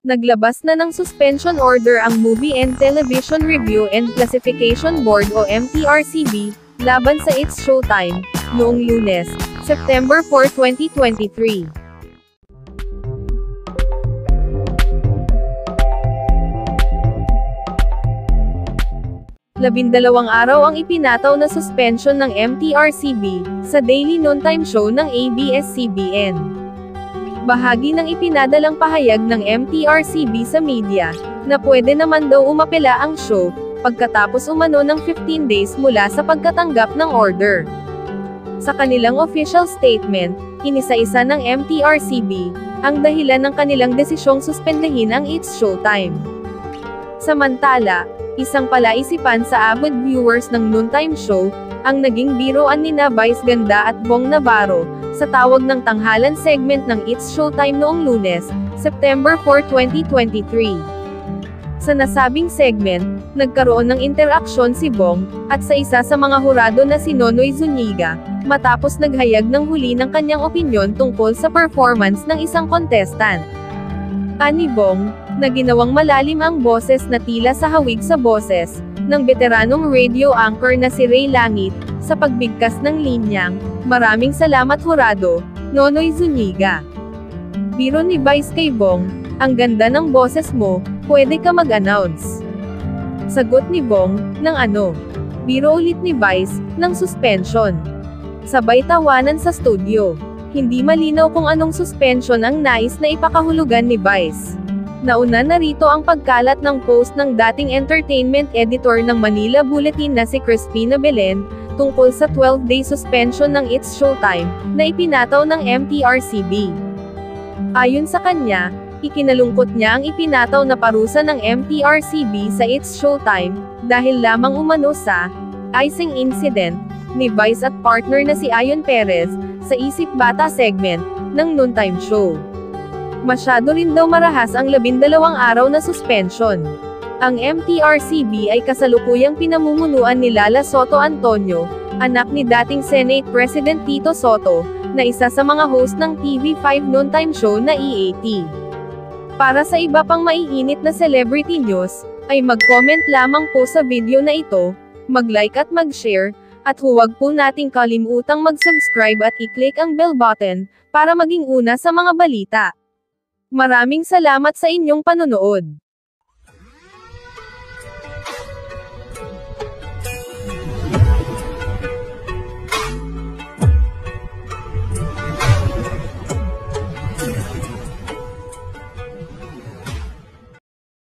Naglabas na ng suspension order ang Movie and Television Review and Classification Board o MTRCB, laban sa It's Showtime, noong Lunes, September 4, 2023. Labindalawang araw ang ipinataw na suspension ng MTRCB, sa daily noontime show ng ABS-CBN. Bahagi ng ipinadalang pahayag ng MTRCB sa media, na pwede naman daw umapela ang show, pagkatapos umano ng 15 days mula sa pagkatanggap ng order. Sa kanilang official statement, inisa-isa ng MTRCB, ang dahilan ng kanilang desisyong suspendahin ang It's Showtime. Samantala, isang palaisipan sa avid viewers ng noontime show, ang naging biroan nina Vice Ganda at Bong Navarro, sa tawag ng tanghalan segment ng It's Showtime noong Lunes, September 4, 2023. Sa nasabing segment, nagkaroon ng interaksyon si Bong, at sa isa sa mga hurado na si Nonoy Zuniga, matapos naghayag ng huli ng kanyang opinyon tungkol sa performance ng isang contestant. Ani Bong, na ginawang malalim ang boses na tila sa hawig sa boses, ng veteranong radio anchor na si Ray Langit, sa pagbigkas ng linyang, "Maraming salamat hurado, Nonoy Zuniga." Biro ni Vice kay Bong, "Ang ganda ng boses mo, pwede ka mag-announce." Sagot ni Bong, "Ng ano?" Biro ulit ni Vice, "Ng suspension." Sabay tawanan sa studio. Hindi malinaw kung anong suspension ang nais na ipakahulugan ni Vice. Nauna na rito ang pagkalat ng post ng dating entertainment editor ng Manila Bulletin na si Crispina Belen, tungkol sa 12-day suspension ng It's Showtime, na ipinataw ng MTRCB. Ayon sa kanya, ikinalungkot niya ang ipinataw na parusa ng MTRCB sa It's Showtime, dahil lamang umano sa icing incident ni Vice at partner na si Ayon Perez, sa Isip Bata segment ng noontime show. Masyado rin daw marahas ang 12 araw na suspension. Ang MTRCB ay kasalukuyang pinamumunuan ni Lala Soto Antonio, anak ni dating Senate President Tito Soto, na isa sa mga host ng TV5 noontime show na EAT. Para sa iba pang maiinit na celebrity news, ay mag-comment lamang po sa video na ito, mag-like at mag-share, at huwag po nating kalimutang mag-subscribe at i-click ang bell button, para maging una sa mga balita. Maraming salamat sa inyong panonood.